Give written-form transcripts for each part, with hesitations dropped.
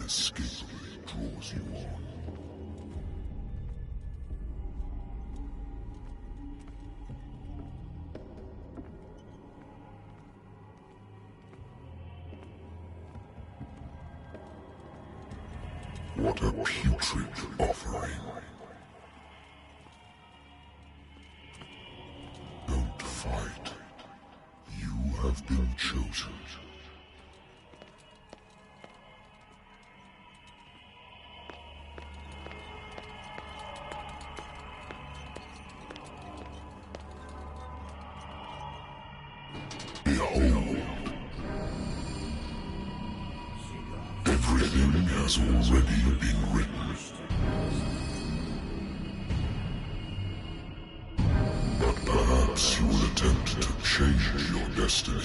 inescapably draws you on. What a putrid offering. Don't fight. You have been chosen. Behold. Everything has already been written. But perhaps you will attempt to change your destiny.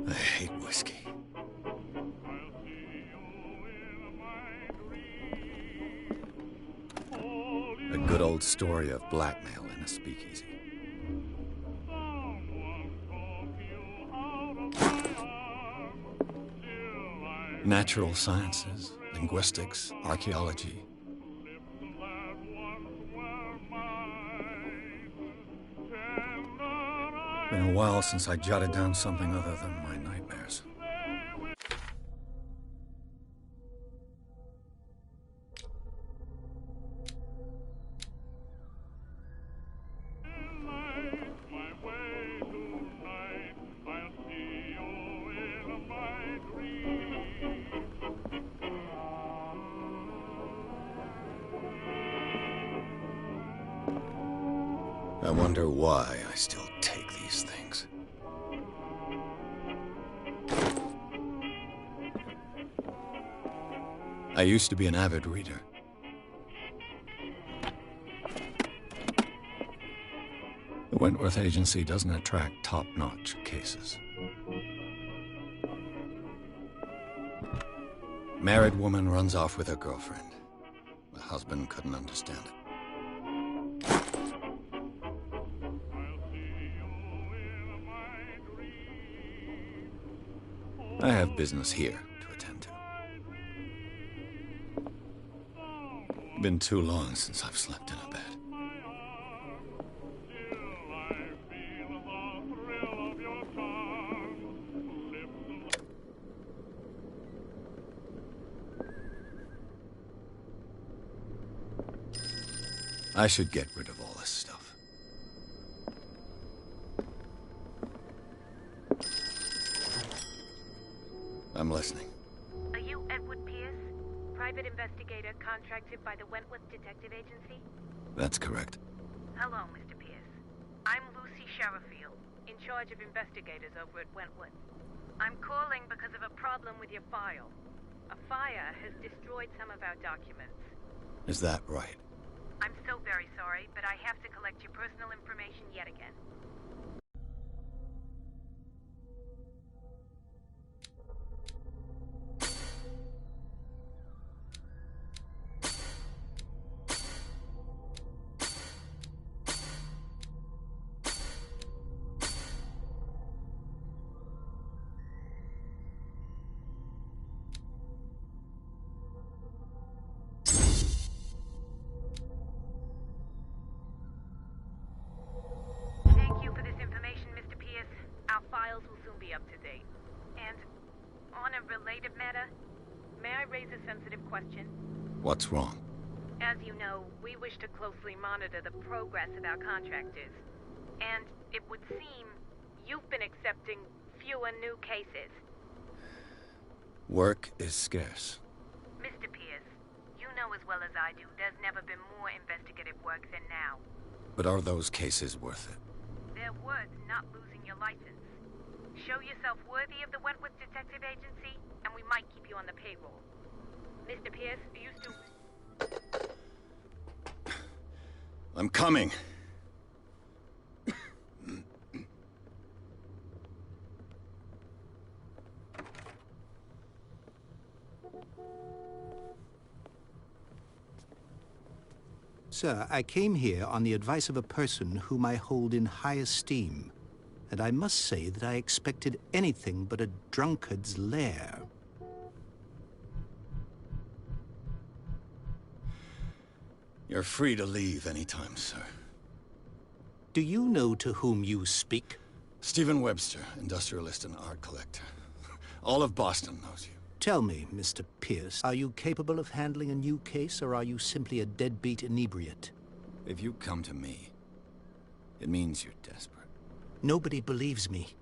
I hate whiskey. A good old story of blackmail in a speakeasy. Natural sciences, linguistics, archaeology. Been a while since I jotted down something other than my nightmares. I wonder why I still take these things. I used to be an avid reader. The Wentworth Agency doesn't attract top-notch cases. Married woman runs off with her girlfriend. The husband couldn't understand it. I have business here to attend to. Been too long since I've slept in a bed. I should get rid of all this stuff. I'm listening. Are you Edward Pierce, private investigator contracted by the Wentworth Detective Agency? That's correct. Hello, Mr. Pierce. I'm Lucy Sherifield, in charge of investigators over at Wentworth. I'm calling because of a problem with your file. A fire has destroyed some of our documents. Is that right? I'm so very sorry, but I have to collect your personal information yet again. Thank you for this information, Mr. Pierce. Our files will soon be up to date. And on a related matter, may I raise a sensitive question? What's wrong? As you know, we wish to closely monitor the progress of our contractors. And it would seem you've been accepting fewer new cases. Work is scarce. Mr. Pierce, you know as well as I do there's never been more investigative work than now. But are those cases worth it? They're worth not losing your license. Show yourself worthy of the Wentworth Detective Agency, and we might keep you on the payroll. Mr. Pierce, you still... I'm coming. Sir, I came here on the advice of a person whom I hold in high esteem, and I must say that I expected anything but a drunkard's lair. You're free to leave anytime, sir. Do you know to whom you speak? Stephen Webster, industrialist and art collector. All of Boston knows you. Tell me, Mr. Pierce, are you capable of handling a new case, or are you simply a deadbeat inebriate? If you come to me, it means you're desperate. Nobody believes me.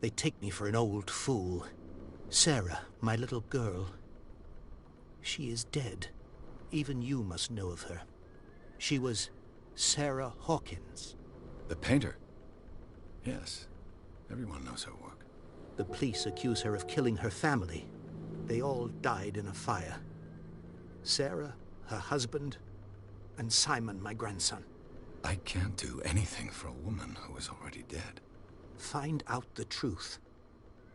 They take me for an old fool. Sarah, my little girl, she is dead. Even you must know of her. She was Sarah Hawkins. The painter? Yes. Everyone knows her work. The police accuse her of killing her family. They all died in a fire. Sarah, her husband, and Simon, my grandson. I can't do anything for a woman who is already dead. Find out the truth.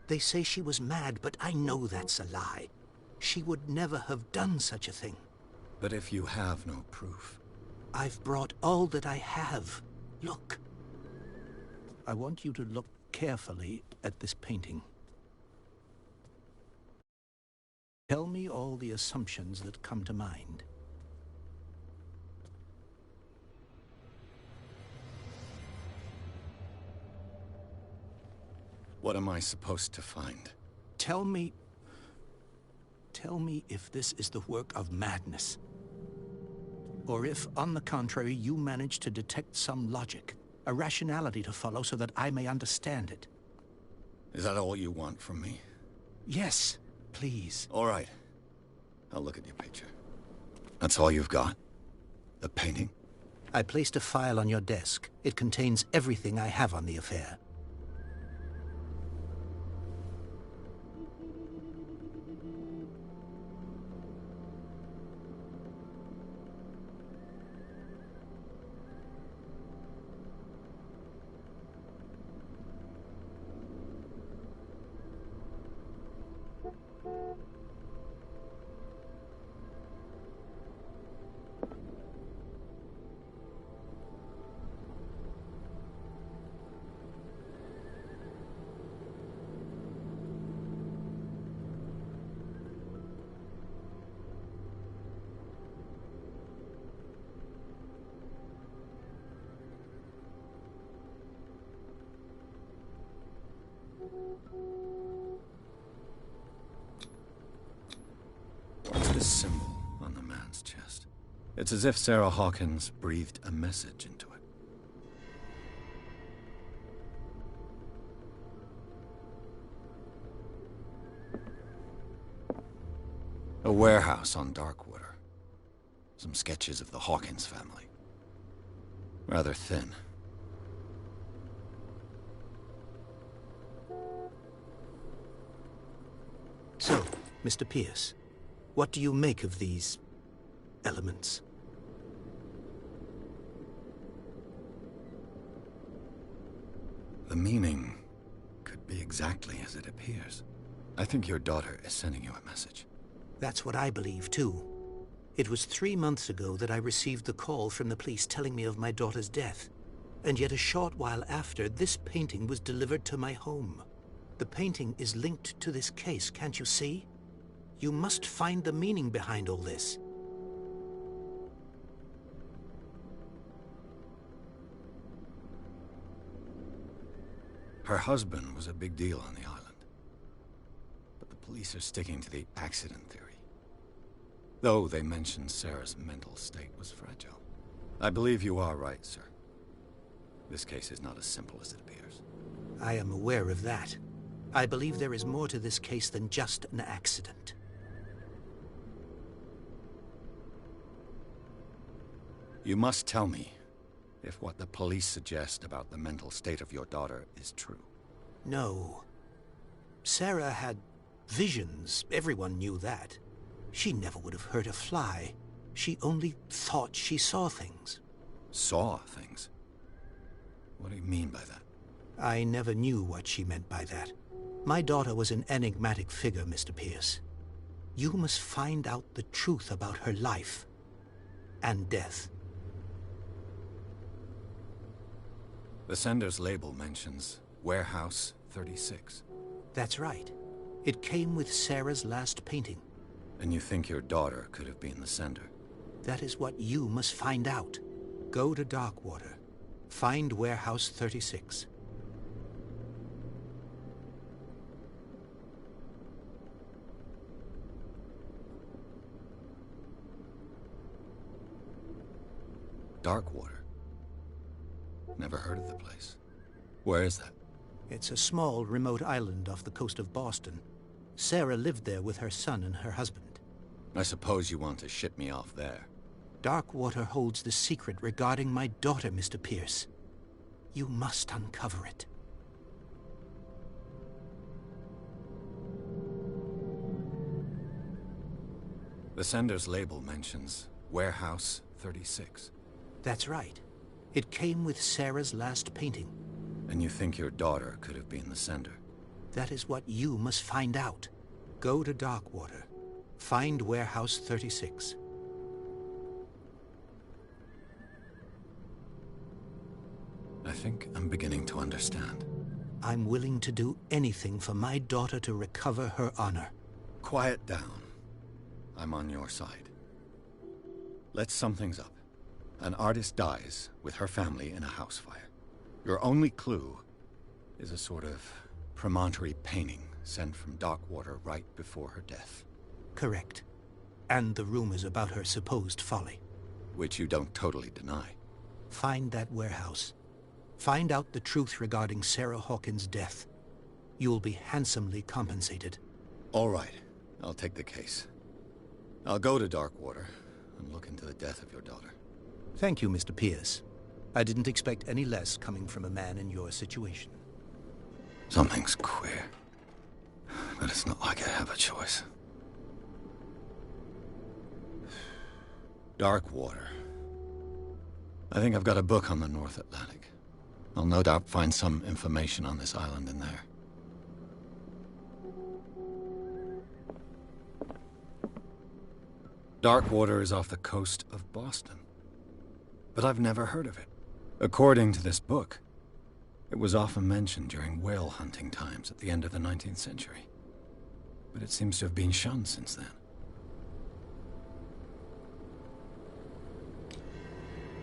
They say she was mad, but I know that's a lie. She would never have done such a thing. But if you have no proof... I've brought all that I have. Look. I want you to look carefully at this painting. Tell me all the assumptions that come to mind. What am I supposed to find? Tell me if this is the work of madness. Or if, on the contrary, you manage to detect some logic, a rationality to follow so that I may understand it. Is that all you want from me? Yes, please. All right. I'll look at your picture. That's all you've got? The painting? I placed a file on your desk. It contains everything I have on the affair. What's this symbol on the man's chest? It's as if Sarah Hawkins breathed a message into it. A warehouse on Darkwater. Some sketches of the Hawkins family. Rather thin. So, Mr. Pierce, what do you make of these elements? The meaning could be exactly as it appears. I think your daughter is sending you a message. That's what I believe, too. It was 3 months ago that I received the call from the police telling me of my daughter's death. And yet a short while after, this painting was delivered to my home. The painting is linked to this case, can't you see? You must find the meaning behind all this. Her husband was a big deal on the island. But the police are sticking to the accident theory. Though they mentioned Sarah's mental state was fragile. I believe you are right, sir. This case is not as simple as it appears. I am aware of that. I believe there is more to this case than just an accident. You must tell me if what the police suggest about the mental state of your daughter is true. No. Sarah had visions. Everyone knew that. She never would have hurt a fly. She only thought she saw things. Saw things? What do you mean by that? I never knew what she meant by that. My daughter was an enigmatic figure, Mr. Pierce. You must find out the truth about her life and death. The sender's label mentions Warehouse 36. That's right. It came with Sarah's last painting. And you think your daughter could have been the sender? That is what you must find out. Go to Darkwater. Find Warehouse 36. Darkwater? Never heard of the place. Where is that? It's a small, remote island off the coast of Boston. Sarah lived there with her son and her husband. I suppose you want to ship me off there. Darkwater holds the secret regarding my daughter, Mr. Pierce. You must uncover it. The sender's label mentions Warehouse 36. That's right. It came with Sarah's last painting. And you think your daughter could have been the sender? That is what you must find out. Go to Darkwater. Find Warehouse 36. I think I'm beginning to understand. I'm willing to do anything for my daughter to recover her honor. Quiet down. I'm on your side. Let's sum things up. An artist dies with her family in a house fire. Your only clue is a sort of promontory painting sent from Darkwater right before her death. Correct. And the rumors about her supposed folly. Which you don't totally deny. Find that warehouse. Find out the truth regarding Sarah Hawkins' death. You'll be handsomely compensated. All right. I'll take the case. I'll go to Darkwater and look into the death of your daughter. Thank you, Mr. Pierce. I didn't expect any less coming from a man in your situation. Something's queer. But it's not like I have a choice. Darkwater. I think I've got a book on the North Atlantic. I'll no doubt find some information on this island in there. Darkwater is off the coast of Boston. But I've never heard of it. According to this book, it was often mentioned during whale hunting times at the end of the 19th century. But it seems to have been shunned since then.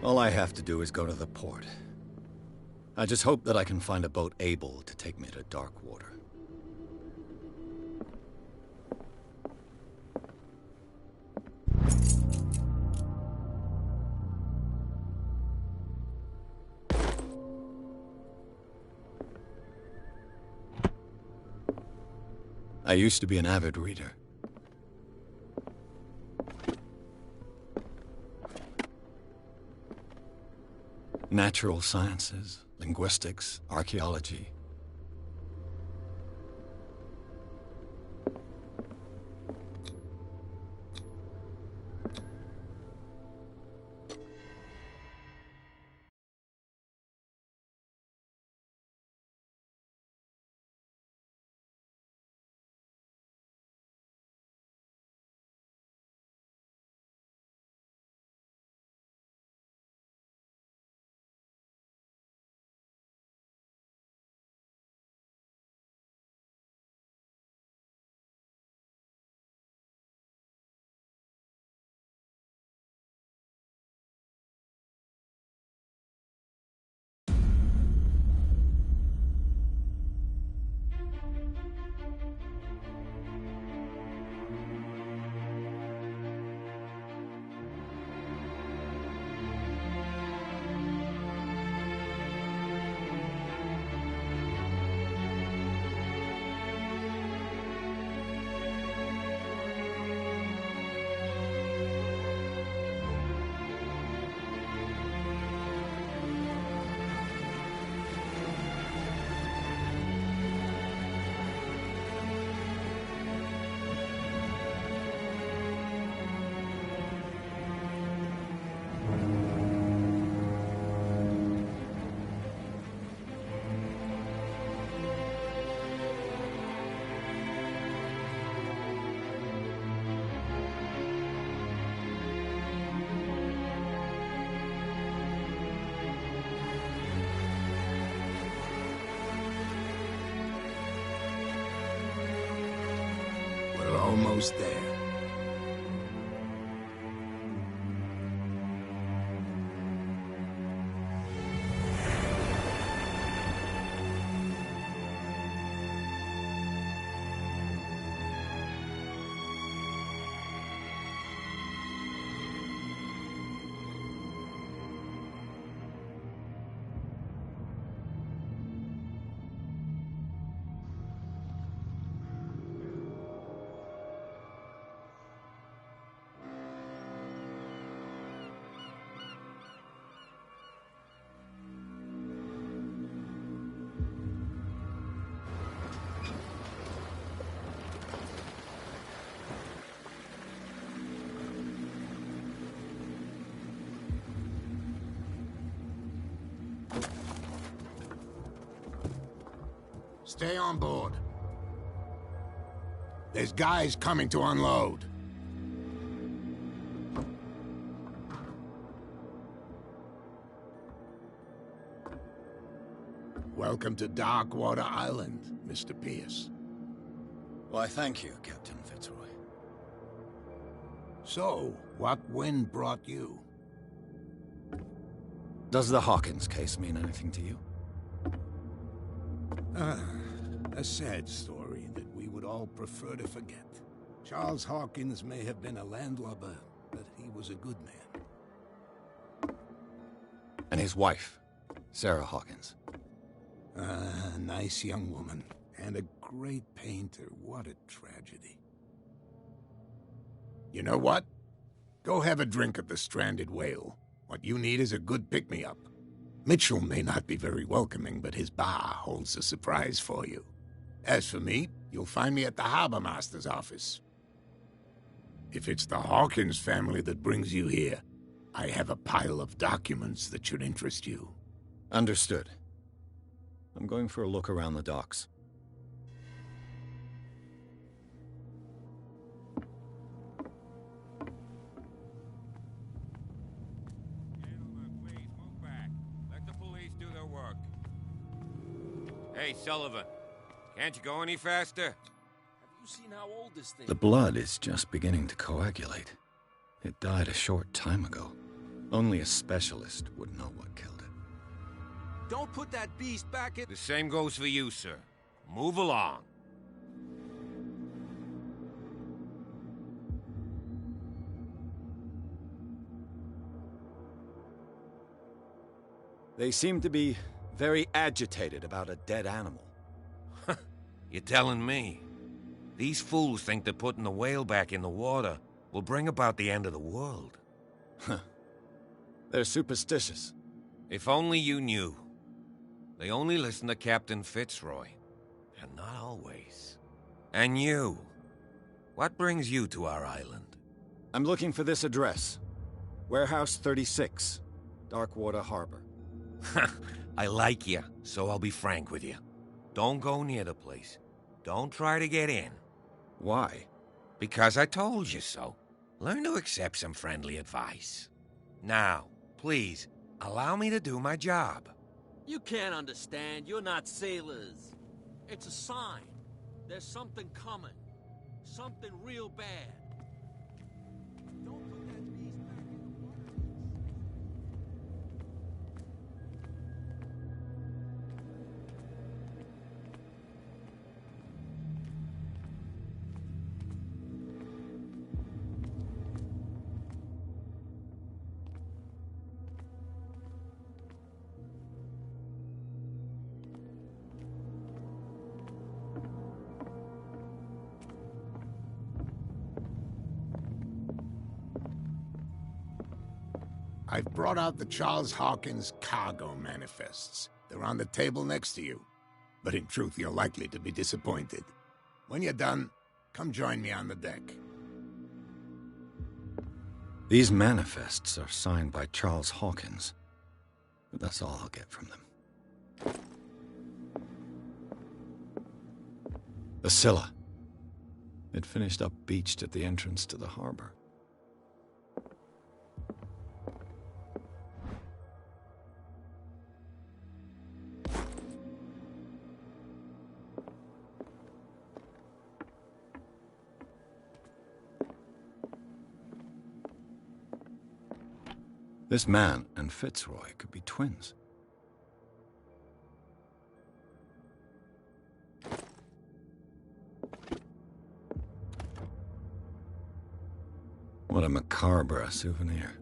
All I have to do is go to the port. I just hope that I can find a boat able to take me to Darkwater. I used to be an avid reader. Natural sciences, linguistics, archaeology. almost there. Stay on board. There's guys coming to unload. Welcome to Darkwater Island, Mr. Pierce. Why, thank you, Captain Fitzroy. So, what wind brought you? Does the Hawkins case mean anything to you? A sad story that we would all prefer to forget. Charles Hawkins may have been a landlubber, but he was a good man. And his wife, Sarah Hawkins. A nice young woman, and a great painter. What a tragedy. You know what? Go have a drink at the Stranded Whale. What you need is a good pick-me-up. Mitchell may not be very welcoming, but his bar holds a surprise for you. As for me, you'll find me at the Harbor Master's office. If it's the Hawkins family that brings you here, I have a pile of documents that should interest you. Understood. I'm going for a look around the docks. Gentlemen, please move back. Let the police do their work. Hey, Sullivan. Can't you go any faster? Have you seen how old this thing is? The blood is just beginning to coagulate. It died a short time ago. Only a specialist would know what killed it. Don't put that beast back in... The same goes for you, sir. Move along. They seem to be very agitated about a dead animal. You're telling me? These fools think that putting the whale back in the water will bring about the end of the world. They're superstitious. If only you knew. They only listen to Captain Fitzroy. And not always. And you. What brings you to our island? I'm looking for this address. Warehouse 36, Darkwater Harbor. I like you, so I'll be frank with you. Don't go near the place. Don't try to get in. Why? Because I told you so. Learn to accept some friendly advice. Now, please, allow me to do my job. You can't understand. You're not sailors. It's a sign. There's something coming. Something real bad. Don't put that beast back in the water. I've brought out the Charles Hawkins cargo manifests. They're on the table next to you. But in truth, you're likely to be disappointed. When you're done, come join me on the deck. These manifests are signed by Charles Hawkins. But that's all I'll get from them. The Scylla. It finished up beached at the entrance to the harbor. This man and Fitzroy could be twins. What a macabre souvenir.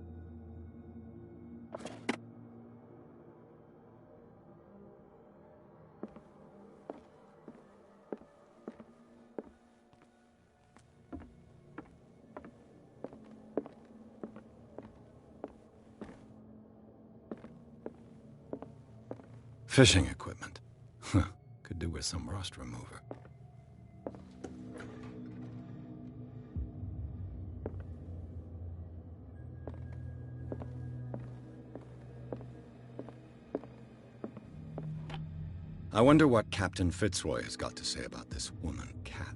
Fishing equipment. Could do with some rust remover. I wonder what Captain Fitzroy has got to say about this woman, Cat.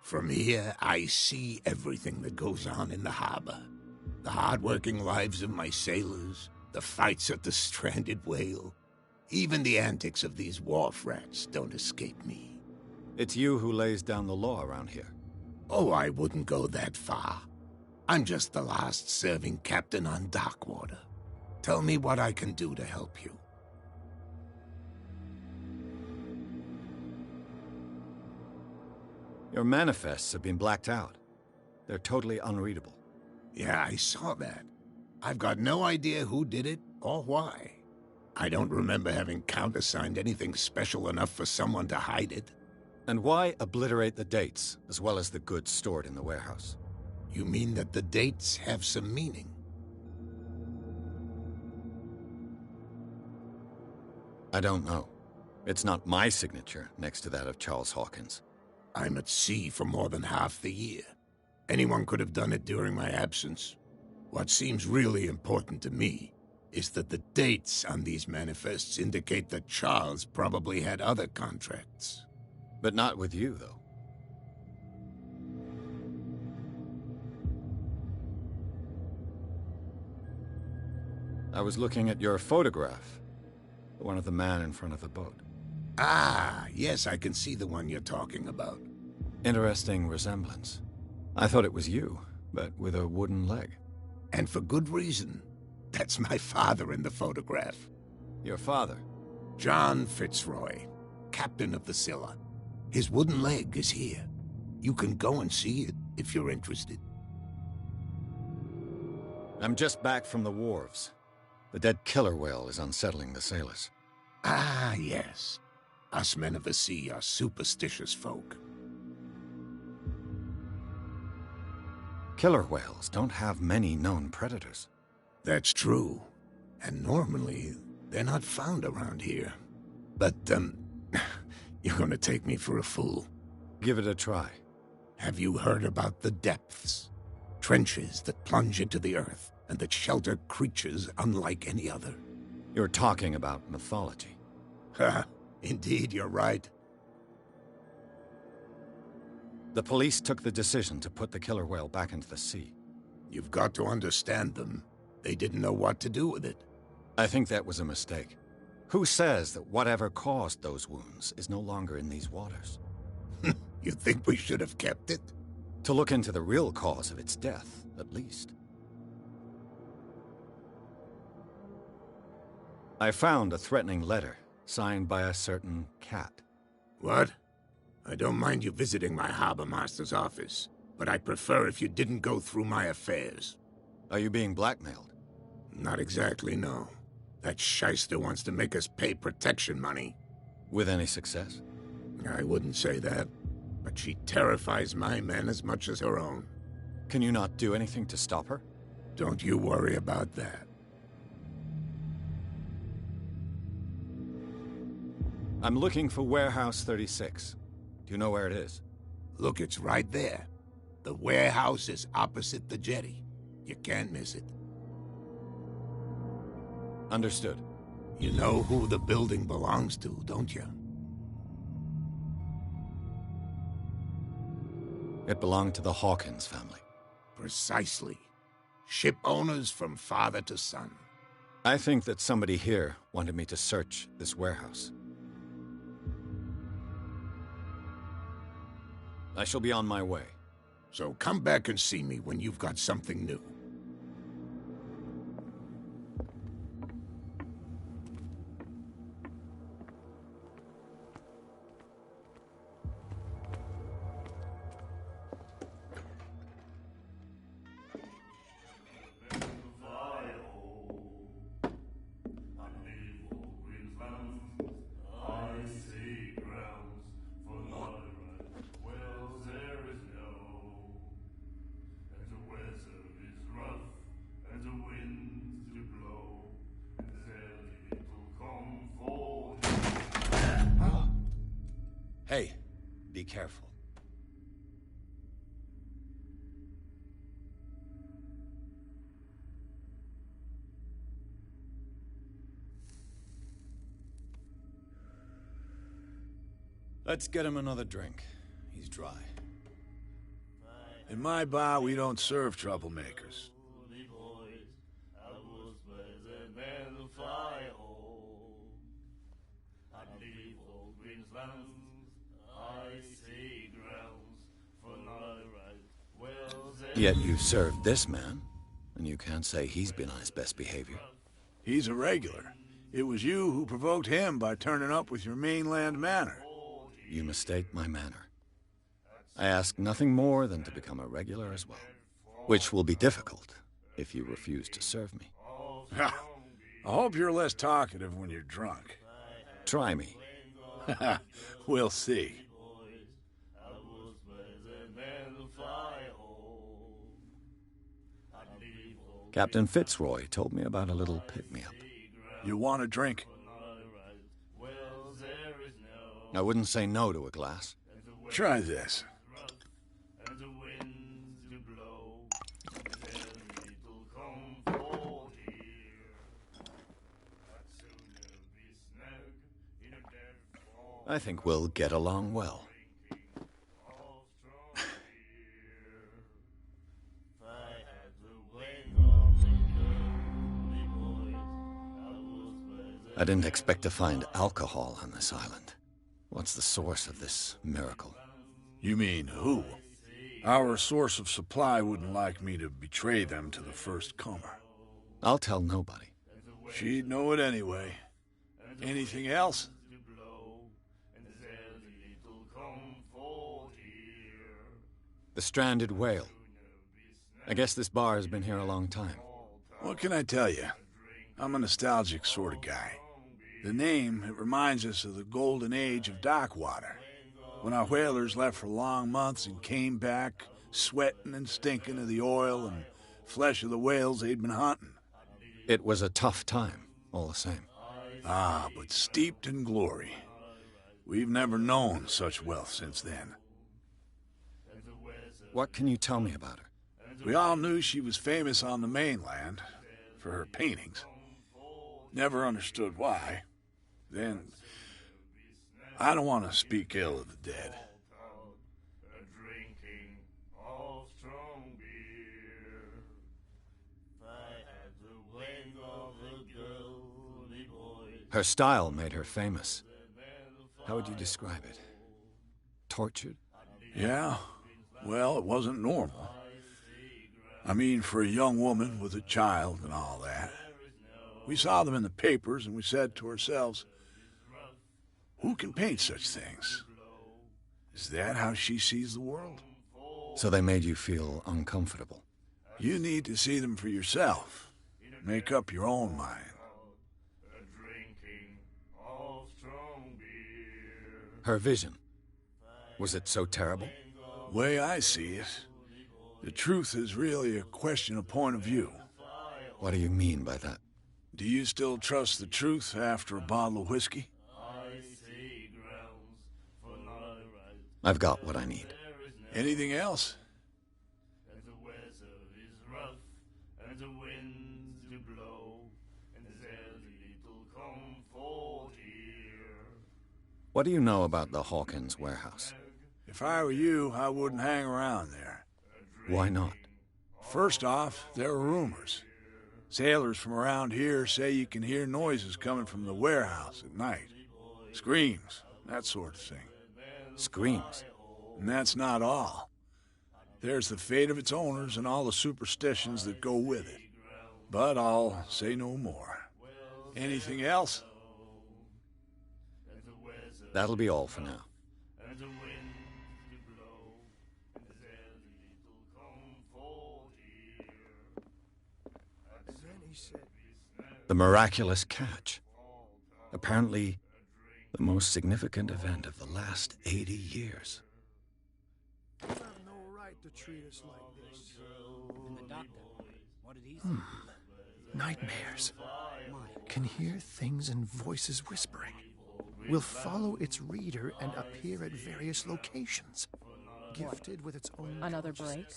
From here, I see everything that goes on in the harbor. The hard-working lives of my sailors, the fights at the stranded whale. Even the antics of these wharf rats don't escape me. It's you who lays down the law around here. Oh, I wouldn't go that far. I'm just the last serving captain on Darkwater. Tell me what I can do to help you. Your manifests have been blacked out. They're totally unreadable. Yeah, I saw that. I've got no idea who did it or why. I don't remember having countersigned anything special enough for someone to hide it. And why obliterate the dates, as well as the goods stored in the warehouse? You mean that the dates have some meaning? I don't know. It's not my signature next to that of Charles Hawkins. I'm at sea for more than half the year. Anyone could have done it during my absence. What seems really important to me is that the dates on these manifests indicate that Charles probably had other contracts. But not with you, though. I was looking at your photograph. The one of the man in front of the boat. Ah, yes, I can see the one you're talking about. Interesting resemblance. I thought it was you, but with a wooden leg. And for good reason. That's my father in the photograph. Your father? John Fitzroy, captain of the Scylla. His wooden leg is here. You can go and see it if you're interested. I'm just back from the wharves. The dead killer whale is unsettling the sailors. Ah, yes. Us men of the sea are superstitious folk. Killer whales don't have many known predators. That's true. And normally, they're not found around here. But, you're gonna take me for a fool. Give it a try. Have you heard about the depths? Trenches that plunge into the earth and that shelter creatures unlike any other. You're talking about mythology. Ha! Indeed, you're right. The police took the decision to put the killer whale back into the sea. You've got to understand them. They didn't know what to do with it. I think that was a mistake. Who says that whatever caused those wounds is no longer in these waters? You think we should have kept it? To look into the real cause of its death, at least. I found a threatening letter, signed by a certain Cat. What? I don't mind you visiting my harbor master's office, but I'd prefer if you didn't go through my affairs. Are you being blackmailed? Not exactly, no. That shyster wants to make us pay protection money. With any success? I wouldn't say that, but she terrifies my men as much as her own. Can you not do anything to stop her? Don't you worry about that. I'm looking for Warehouse 36. Do you know where it is? Look, it's right there. The warehouse is opposite the jetty. You can't miss it. Understood. You know who the building belongs to, don't you? It belonged to the Hawkins family. Precisely. Ship owners from father to son. I think that somebody here wanted me to search this warehouse. I shall be on my way. So come back and see me when you've got something new. Hey, be careful. Let's get him another drink. He's dry. In my bar, we don't serve troublemakers. Yet you served this man, and you can't say he's been on his best behavior. He's a regular. It was you who provoked him by turning up with your mainland manner. You mistake my manner. I ask nothing more than to become a regular as well, which will be difficult if you refuse to serve me. I hope you're less talkative when you're drunk. Try me. We'll see. Captain Fitzroy told me about a little pick-me-up. You want a drink? I wouldn't say no to a glass. Try this. I think we'll get along well. I didn't expect to find alcohol on this island. What's the source of this miracle? You mean who? Our source of supply wouldn't like me to betray them to the first comer. I'll tell nobody. She'd know it anyway. Anything else? The stranded whale. I guess this bar has been here a long time. What can I tell you? I'm a nostalgic sort of guy. The name, it reminds us of the golden age of dock water, when our whalers left for long months and came back sweating and stinking of the oil and flesh of the whales they'd been hunting. It was a tough time, all the same. Ah, but steeped in glory. We've never known such wealth since then. What can you tell me about her? We all knew she was famous on the mainland for her paintings. Never understood why. Then, I don't want to speak ill of the dead. Her style made her famous. How would you describe it? Tortured? Yeah, well, it wasn't normal. I mean, for a young woman with a child and all that. We saw them in the papers and we said to ourselves, who can paint such things? Is that how she sees the world? So they made you feel uncomfortable. You need to see them for yourself. Make up your own mind. Her vision. Was it so terrible? The way I see it, the truth is really a question of point of view. What do you mean by that? Do you still trust the truth after a bottle of whiskey? I've got what I need. Anything else? What do you know about the Hawkins warehouse? If I were you, I wouldn't hang around there. Why not? First off, there are rumors. Sailors from around here say you can hear noises coming from the warehouse at night. Screams, that sort of thing. Screams? And that's not all. There's the fate of its owners and all the superstitions that go with it. But I'll say no more. Anything else? That'll be all for now. The miraculous catch. Apparently, the most significant event of the last 80 years. You have no right to treat us like this. And the doctor, what did he say? Nightmares. Can hear things and voices whispering. Will follow its reader and appear at various locations. Gifted with its own... Another break?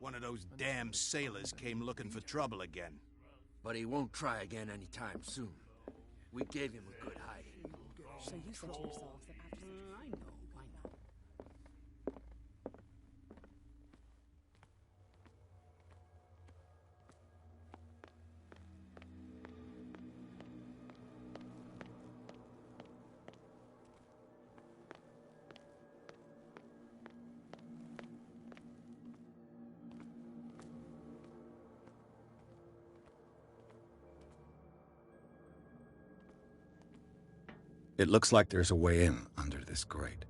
One of those damn sailors came looking for trouble again. But he won't try again anytime soon. We gave him a good hiding. So you said to yourselves that after... I know. It looks like there's a way in under this grate.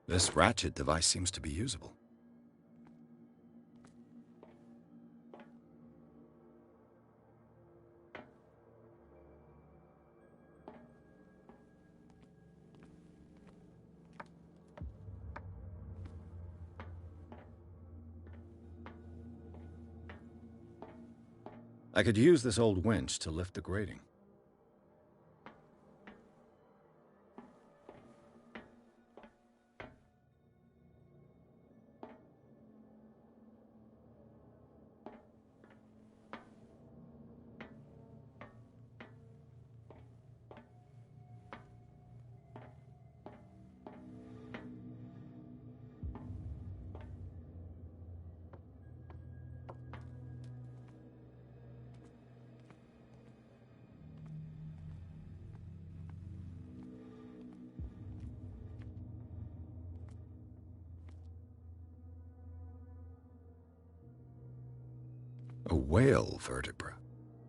This ratchet device seems to be usable. I could use this old winch to lift the grating. A whale vertebra.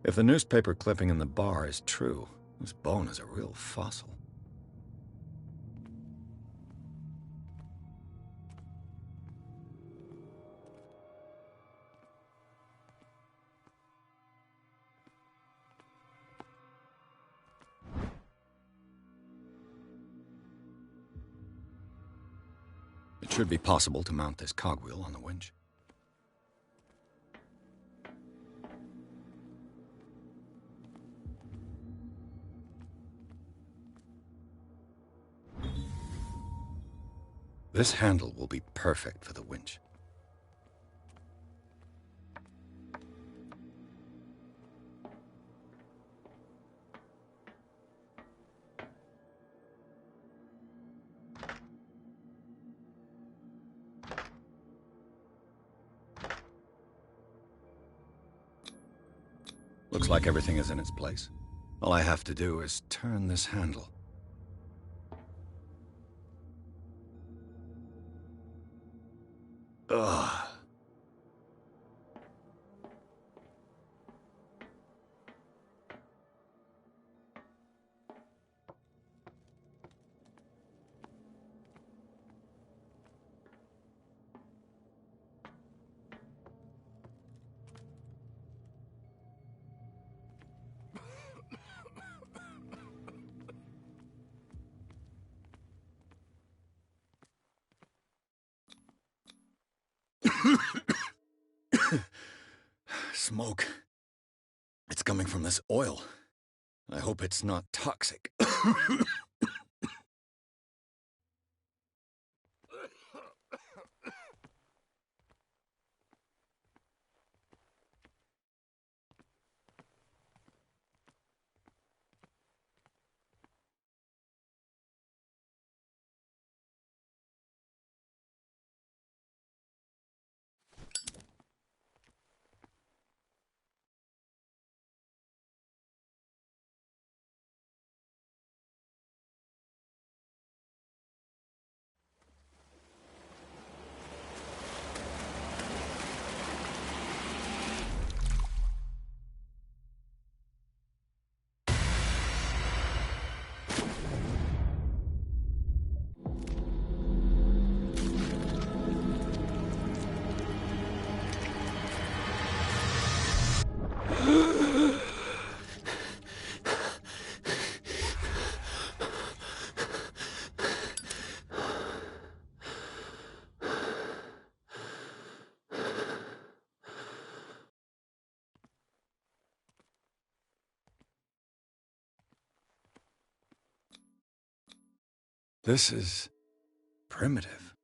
If the newspaper clipping in the bar is true, this bone is a real fossil. It should be possible to mount this cogwheel on the winch. This handle will be perfect for the winch. Looks like everything is in its place. All I have to do is turn this handle. Ugh. Smoke. It's coming from this oil. I hope it's not toxic. This is primitive.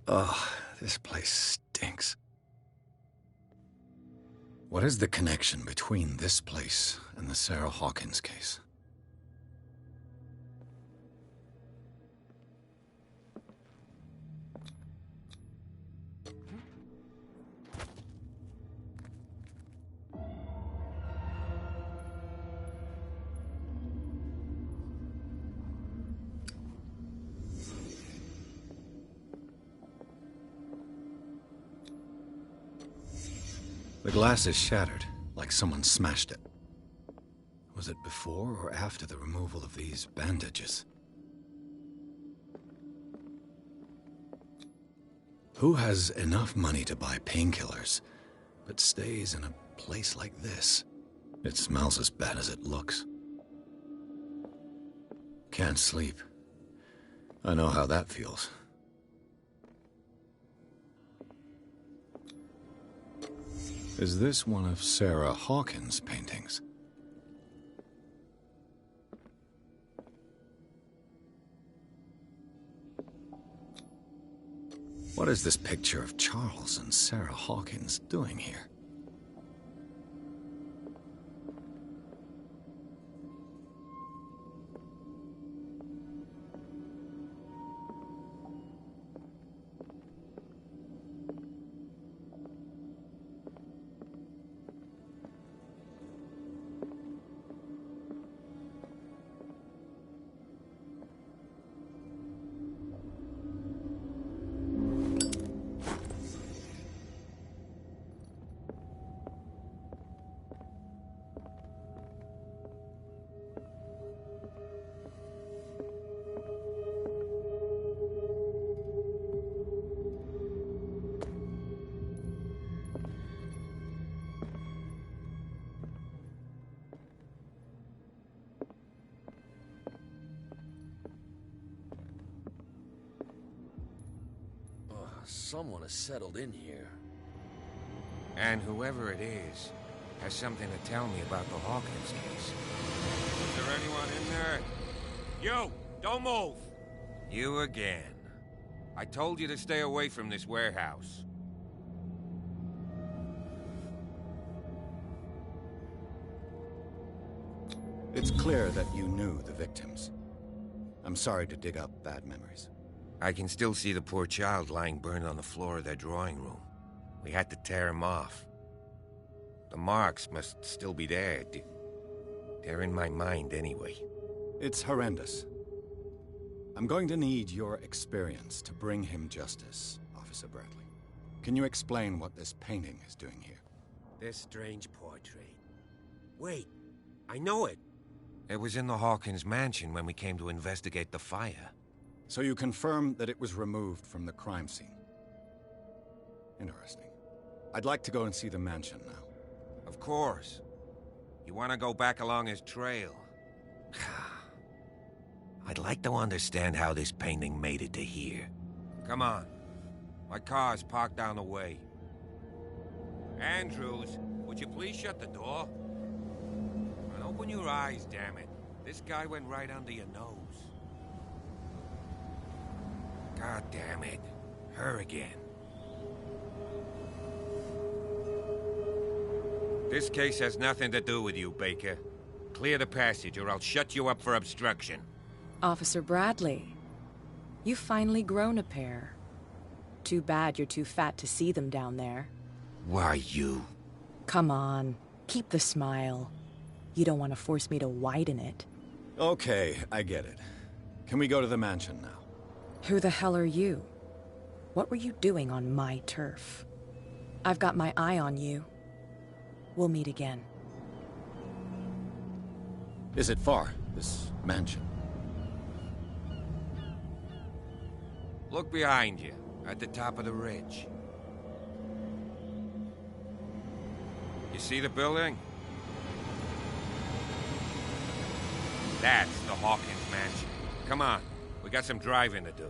Ugh, this place stinks. What is the connection between this place and the Sarah Hawkins case? The glass is shattered, like someone smashed it. Was it before or after the removal of these bandages? Who has enough money to buy painkillers, but stays in a place like this? It smells as bad as it looks. Can't sleep. I know how that feels. Is this one of Sarah Hawkins' paintings? What is this picture of Charles and Sarah Hawkins doing here? Someone has settled in here. And whoever it is has something to tell me about the Hawkins case. Is there anyone in there? You! Don't move! You again. I told you to stay away from this warehouse. It's clear that you knew the victims. I'm sorry to dig up bad memories. I can still see the poor child lying burned on the floor of their drawing room. We had to tear him off. The marks must still be there. They're in my mind anyway. It's horrendous. I'm going to need your experience to bring him justice, Officer Bradley. Can you explain what this painting is doing here? This strange portrait. Wait, I know it. It was in the Hawkins mansion when we came to investigate the fire. So you confirm that it was removed from the crime scene? Interesting. I'd like to go and see the mansion now. Of course. You want to go back along his trail? I'd like to understand how this painting made it to here. Come on. My car's parked down the way. Andrews, would you please shut the door? And open your eyes, damn it. This guy went right under your nose. God damn it. Her again. This case has nothing to do with you, Baker. Clear the passage or I'll shut you up for obstruction. Officer Bradley, you've finally grown a pair. Too bad you're too fat to see them down there. Why, you? Come on, keep the smile. You don't want to force me to widen it. Okay, I get it. Can we go to the mansion now? Who the hell are you? What were you doing on my turf? I've got my eye on you. We'll meet again. Is it far, this mansion? Look behind you, at the top of the ridge. You see the building? That's the Hawkins mansion. Come on, we got some driving to do.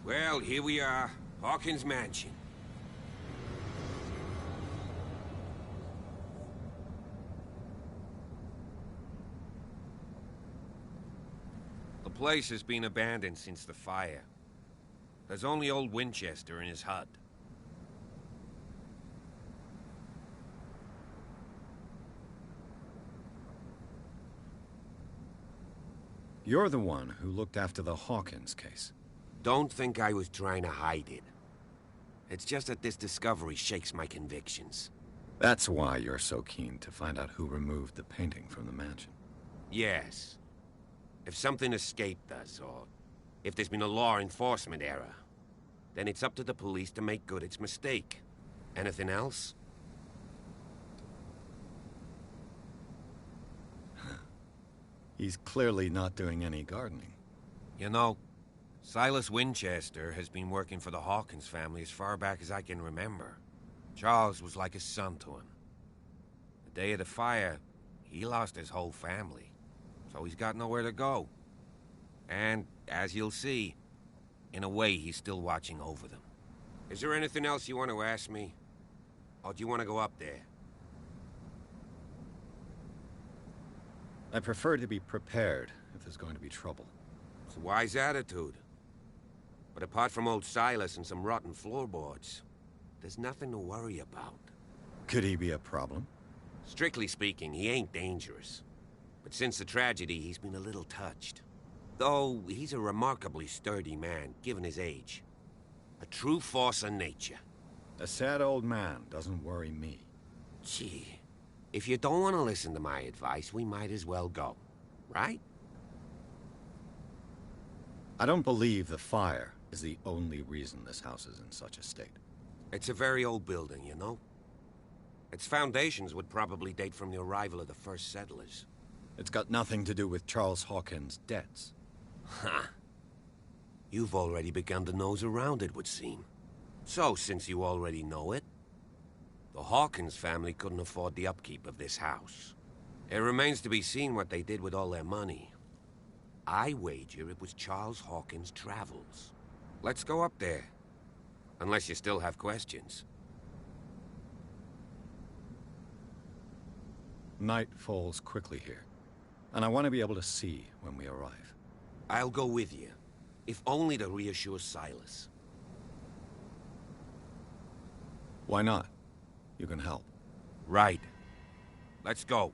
Well, here we are. Hawkins Mansion. The place has been abandoned since the fire. There's only old Winchester in his hut. You're the one who looked after the Hawkins case. Don't think I was trying to hide it. It's just that this discovery shakes my convictions. That's why you're so keen to find out who removed the painting from the mansion. Yes. If something escaped us, or if there's been a law enforcement error, then it's up to the police to make good its mistake. Anything else? He's clearly not doing any gardening. You know, Silas Winchester has been working for the Hawkins family as far back as I can remember. Charles was like a son to him. The day of the fire, he lost his whole family, so he's got nowhere to go. And, as you'll see, in a way, he's still watching over them. Is there anything else you want to ask me? Or do you want to go up there? I prefer to be prepared if there's going to be trouble. It's a wise attitude. But apart from old Silas and some rotten floorboards, there's nothing to worry about. Could he be a problem? Strictly speaking, he ain't dangerous. But since the tragedy, he's been a little touched. Though, he's a remarkably sturdy man, given his age. A true force of nature. A sad old man doesn't worry me. Gee, if you don't want to listen to my advice, we might as well go. Right? I don't believe the fire is the only reason this house is in such a state. It's a very old building, you know? Its foundations would probably date from the arrival of the first settlers. It's got nothing to do with Charles Hawkins' debts. Ha! You've already begun to nose around it, would seem. So, since you already know it, the Hawkins family couldn't afford the upkeep of this house. It remains to be seen what they did with all their money. I wager it was Charles Hawkins' travels. Let's go up there. Unless you still have questions. Night falls quickly here, and I want to be able to see when we arrive. I'll go with you, if only to reassure Silas. Why not? You can help. Right. Let's go.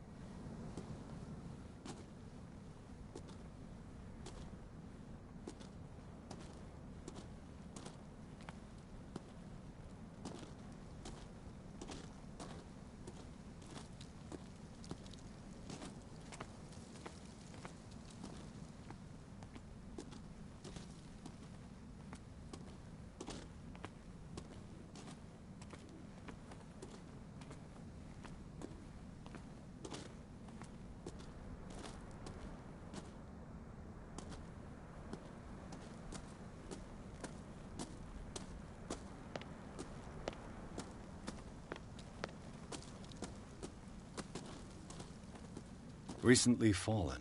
Recently fallen.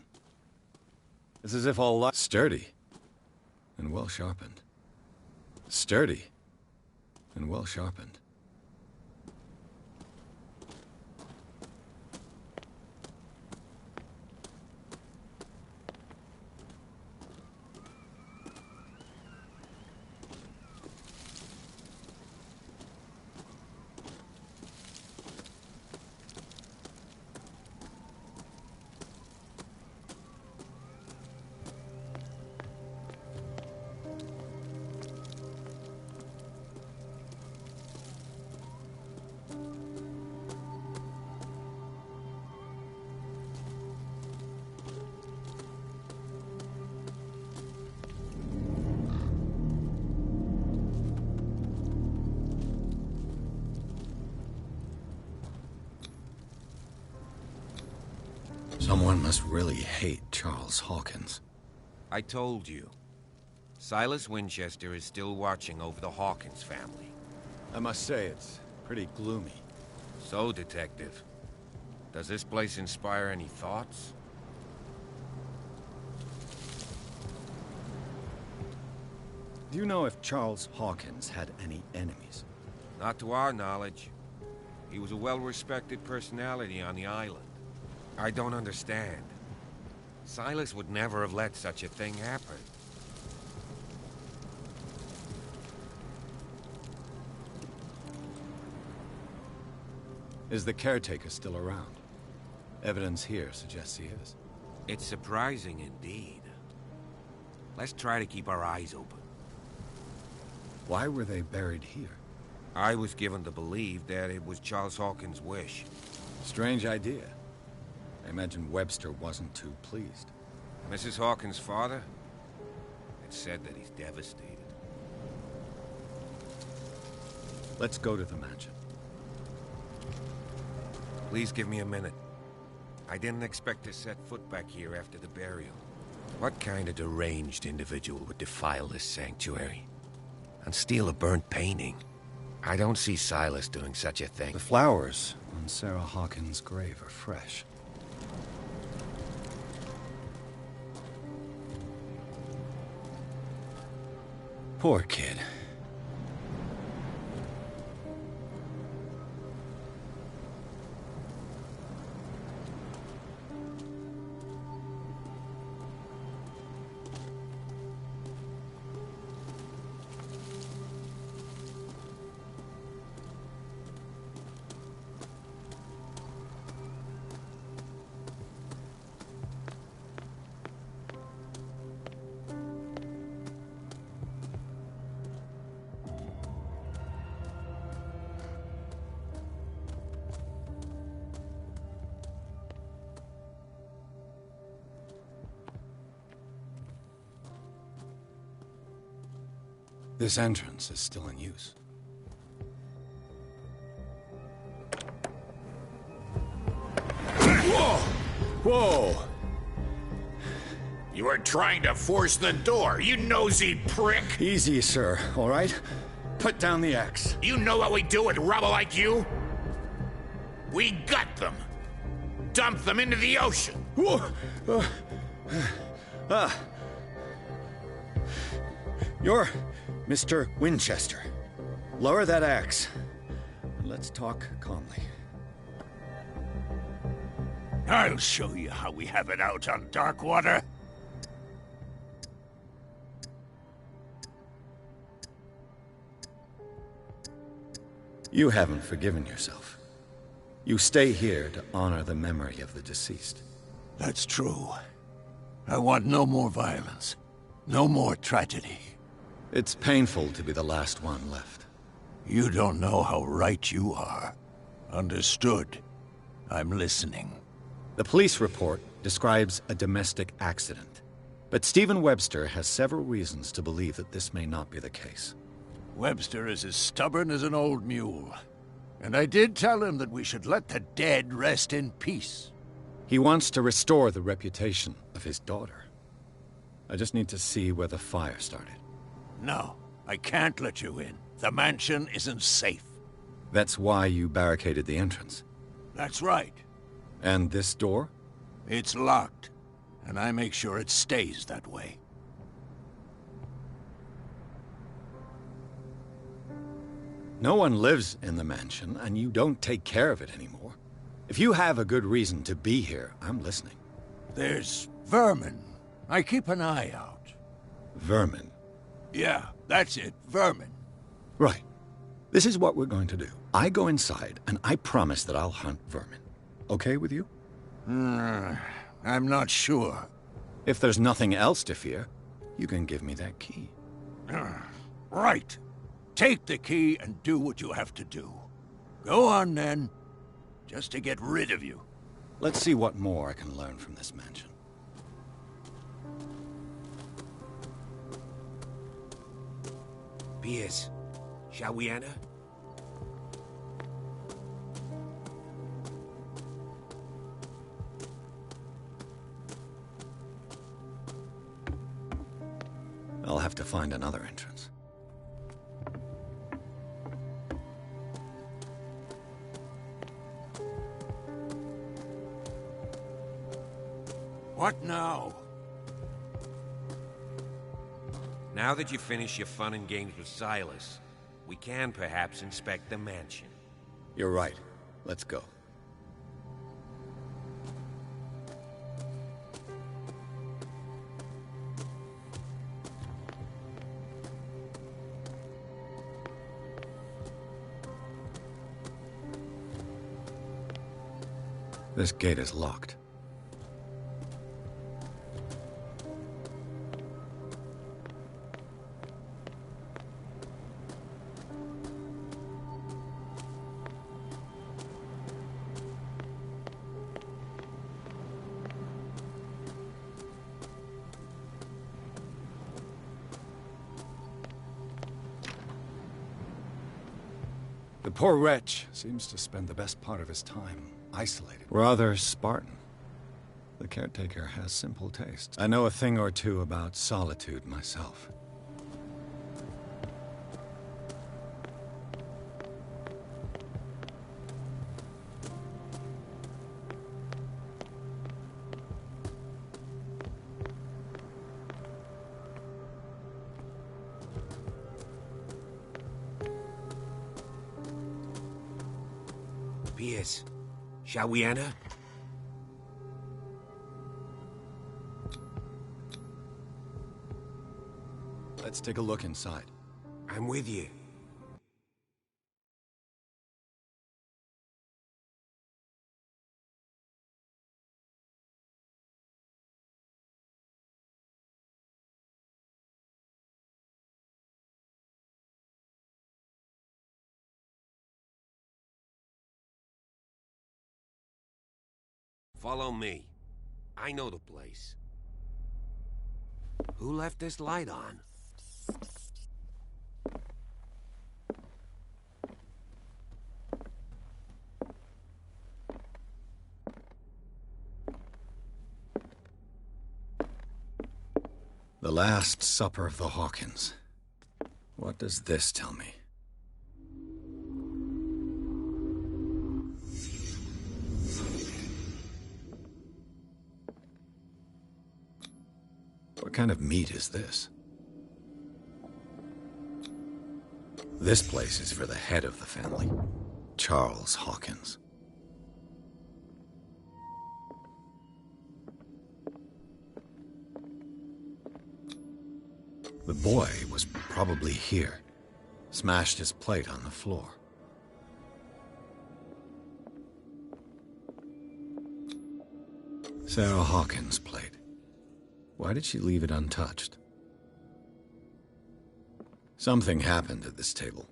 It's as if all life... Sturdy. And well sharpened. Sturdy. And well sharpened. Someone must really hate Charles Hawkins. I told you. Silas Winchester is still watching over the Hawkins family. I must say, it's pretty gloomy. So, Detective, does this place inspire any thoughts? Do you know if Charles Hawkins had any enemies? Not to our knowledge. He was a well-respected personality on the island. I don't understand. Silas would never have let such a thing happen. Is the caretaker still around? Evidence here suggests he is. It's surprising indeed. Let's try to keep our eyes open. Why were they buried here? I was given to believe that it was Charles Hawkins' wish. Strange idea. I imagine Webster wasn't too pleased. Mrs. Hawkins' father? It's said that he's devastated. Let's go to the mansion. Please give me a minute. I didn't expect to set foot back here after the burial. What kind of deranged individual would defile this sanctuary? And steal a burnt painting? I don't see Silas doing such a thing. The flowers on Sarah Hawkins' grave are fresh. Poor kid. This entrance is still in use. Whoa! Whoa! You were trying to force the door, you nosy prick! Easy, sir, all right? Put down the axe. You know what we do with rubble like you? We gut them. Dump them into the ocean. Whoa! You're Mr. Winchester. Lower that axe. Let's talk calmly. I'll show you how we have it out on Darkwater. You haven't forgiven yourself. You stay here to honor the memory of the deceased. That's true. I want no more violence. No more tragedy. It's painful to be the last one left. You don't know how right you are. Understood. I'm listening. The police report describes a domestic accident, but Stephen Webster has several reasons to believe that this may not be the case. Webster is as stubborn as an old mule. And I did tell him that we should let the dead rest in peace. He wants to restore the reputation of his daughter. I just need to see where the fire started. No, I can't let you in. The mansion isn't safe. That's why you barricaded the entrance. That's right. And this door? It's locked, and I make sure it stays that way. No one lives in the mansion, and you don't take care of it anymore. If you have a good reason to be here, I'm listening. There's vermin. I keep an eye out. Vermin? Yeah, that's it, vermin. Right. This is what we're going to do. I go inside, and I promise that I'll hunt vermin. Okay with you? I'm not sure. If there's nothing else to fear, you can give me that key. Right. Take the key and do what you have to do. Go on, then. Just to get rid of you. Let's see what more I can learn from this mansion. Piers, shall we enter? I'll have to find another entrance. What now? Now that you've finished your fun and games with Silas, we can perhaps inspect the mansion. You're right. Let's go. This gate is locked. The poor wretch seems to spend the best part of his time isolated. Rather Spartan. The caretaker has simple tastes. I know a thing or two about solitude myself. Piers, shall we enter? Let's take a look inside. I'm with you. Follow me. I know the place. Who left this light on? The Last Supper of the Hawkins. What does this tell me? What kind of meat is this? This place is for the head of the family, Charles Hawkins. The boy was probably here, smashed his plate on the floor. Sarah Hawkins' plate. Why did she leave it untouched? Something happened at this table.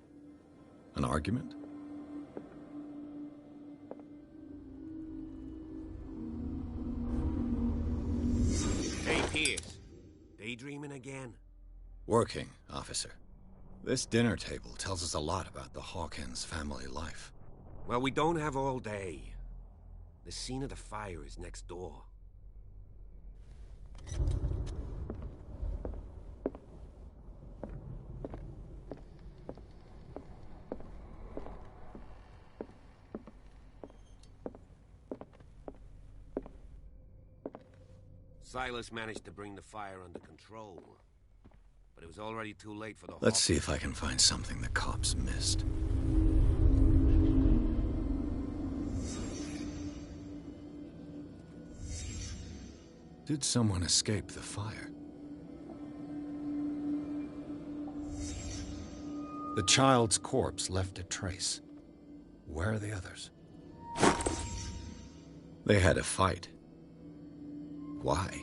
An argument? Hey, Pierce. Daydreaming again? Working, officer. This dinner table tells us a lot about the Hawkins family life. Well, we don't have all day. The scene of the fire is next door. Silas managed to bring the fire under control, but it was already too late for the Let's see if I can find something the cops missed. Did someone escape the fire? The child's corpse left a trace. Where are the others? They had a fight. Why?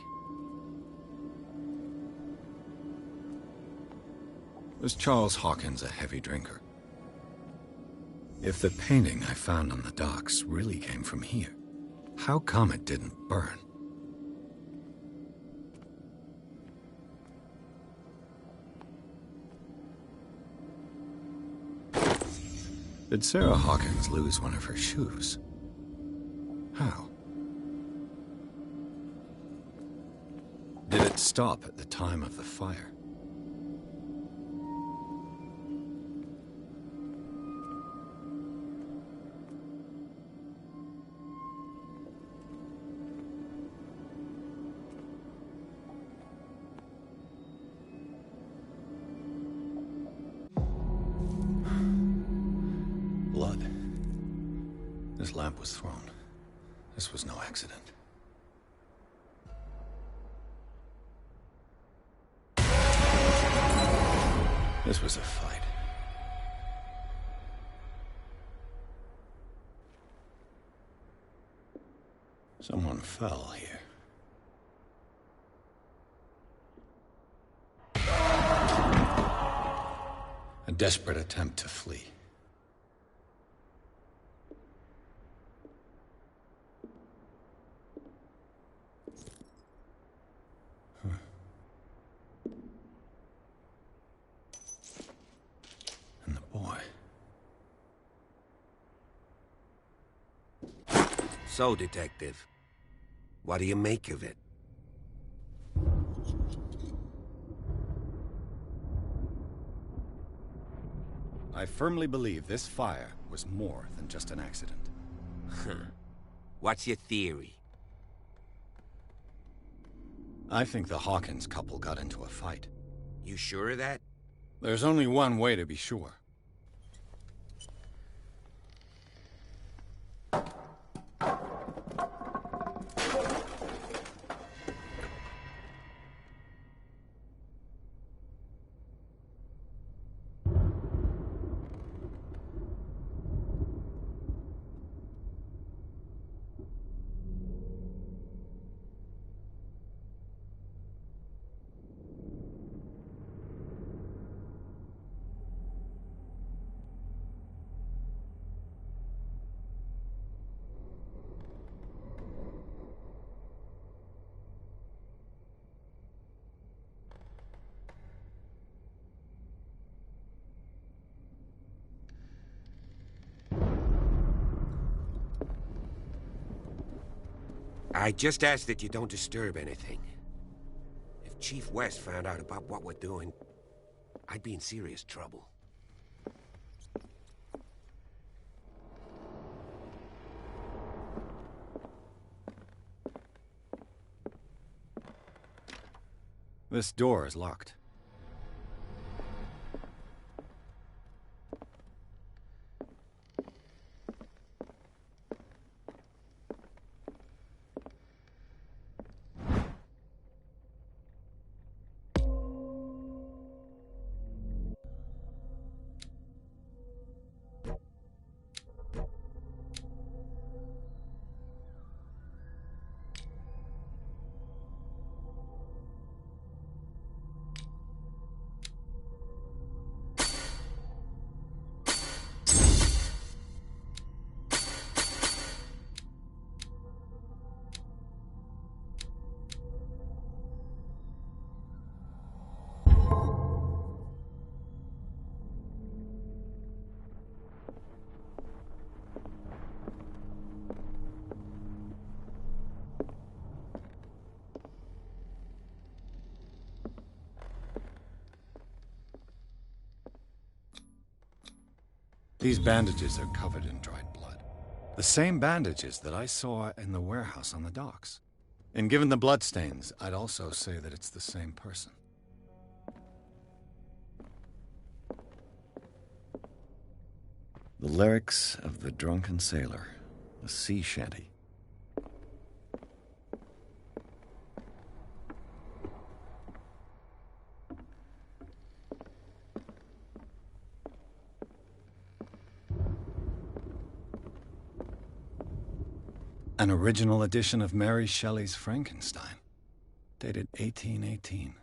Was Charles Hawkins a heavy drinker? If the painting I found on the docks really came from here, how come it didn't burn? Did Sarah Hawkins lose one of her shoes? How? Did it stop at the time of the fire? Blood. This lamp was thrown. This was no accident. This was a fight. Someone fell here. A desperate attempt to flee. And the boy. So, Detective, what do you make of it? I firmly believe this fire was more than just an accident. What's your theory? I think the Hawkins couple got into a fight. You sure of that? There's only one way to be sure. I just ask that you don't disturb anything. If If Chief West found out about what we're doing, I'd be in serious trouble. This door is locked. These bandages are covered in dried blood. The same bandages that I saw in the warehouse on the docks. And given the bloodstains, I'd also say that it's the same person. The lyrics of the drunken sailor, a sea shanty. An original edition of Mary Shelley's Frankenstein, dated 1818.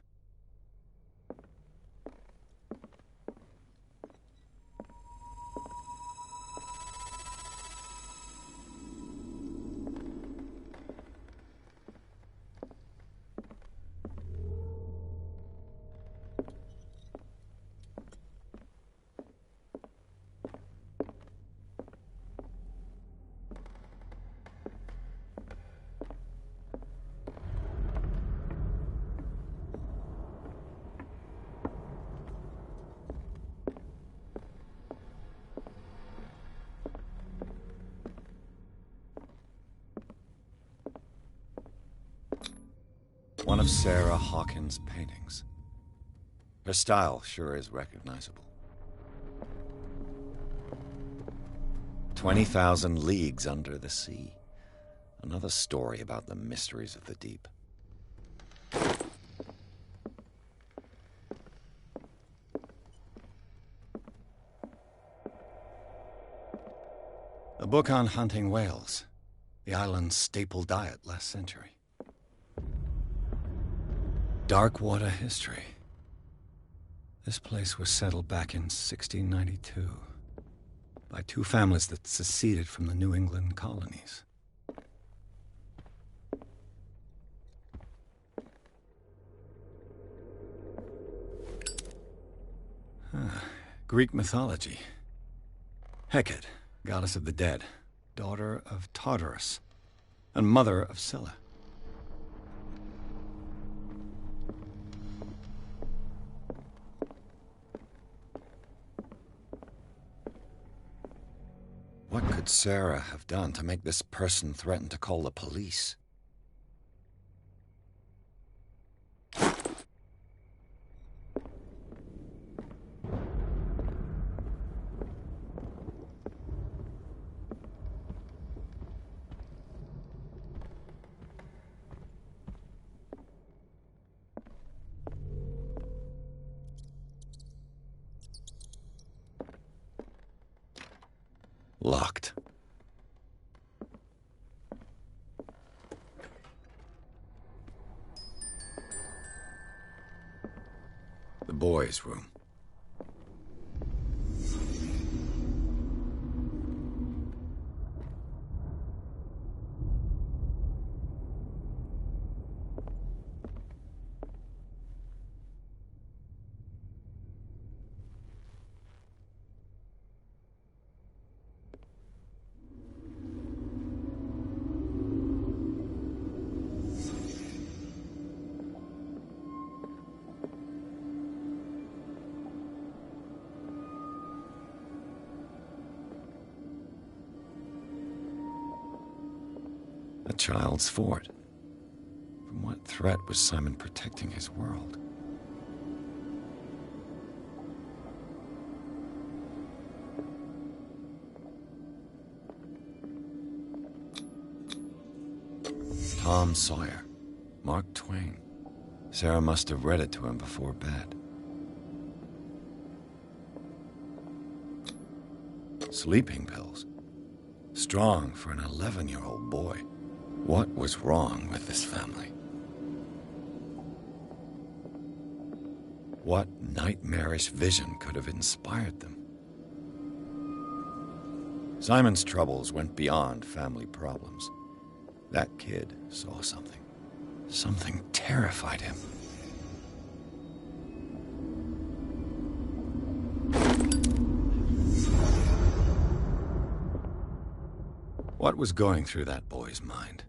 One of Sarah Hawkins' paintings. Her style sure is recognizable. 20,000 Leagues Under the Sea. Another story about the mysteries of the deep. A book on hunting whales, the island's staple diet last century. Dark water history. This place was settled back in 1692 by two families that seceded from the New England colonies. Greek mythology. Hecate, goddess of the dead, daughter of Tartarus, and mother of Scylla. What could Sarah have done to make this person threaten to call the police? Locked. The boys' room. A child's fort. From what threat was Simon protecting his world? Tom Sawyer. Mark Twain. Sarah must have read it to him before bed. Sleeping pills. Strong for an 11-year-old boy. What was wrong with this family? What nightmarish vision could have inspired them? Simon's troubles went beyond family problems. That kid saw something. Something terrified him. What was going through that boy's mind?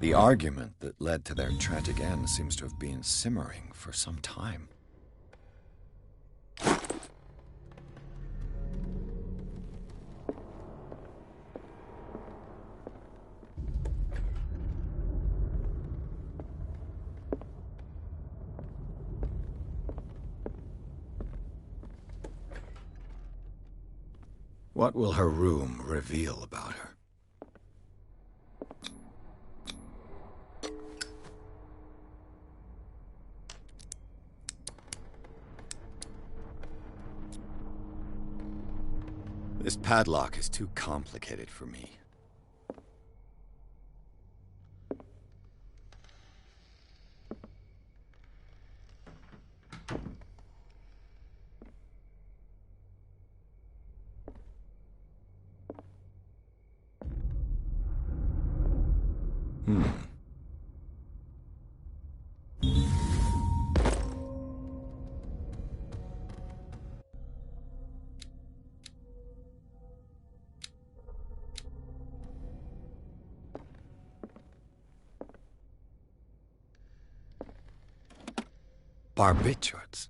The argument that led to their tragic end seems to have been simmering for some time. What will her room reveal about her? This padlock is too complicated for me. Barbiturates.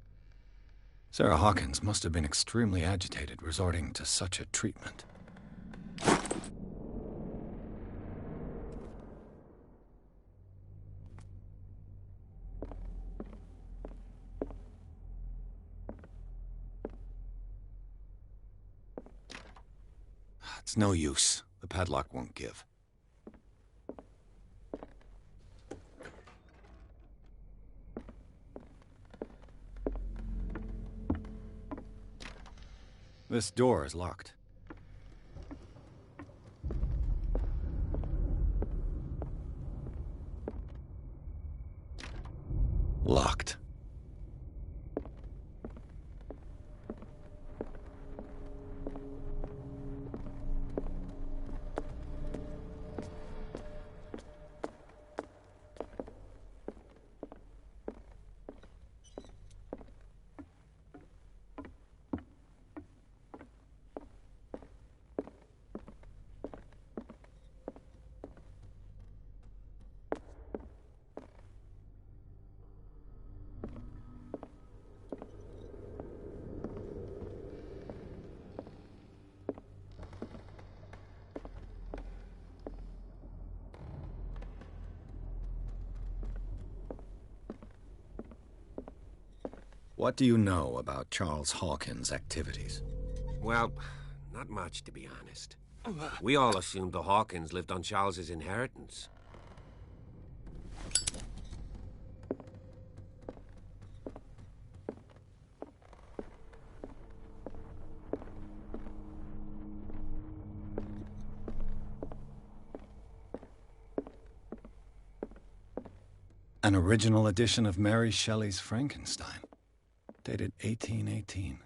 Sarah Hawkins must have been extremely agitated resorting to such a treatment. It's no use. The padlock won't give. This door is locked. Locked. What do you know about Charles Hawkins' activities? Well, not much, to be honest. We all assumed the Hawkins lived on Charles's inheritance. An original edition of Mary Shelley's Frankenstein, dated 1818.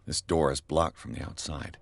This door is blocked from the outside.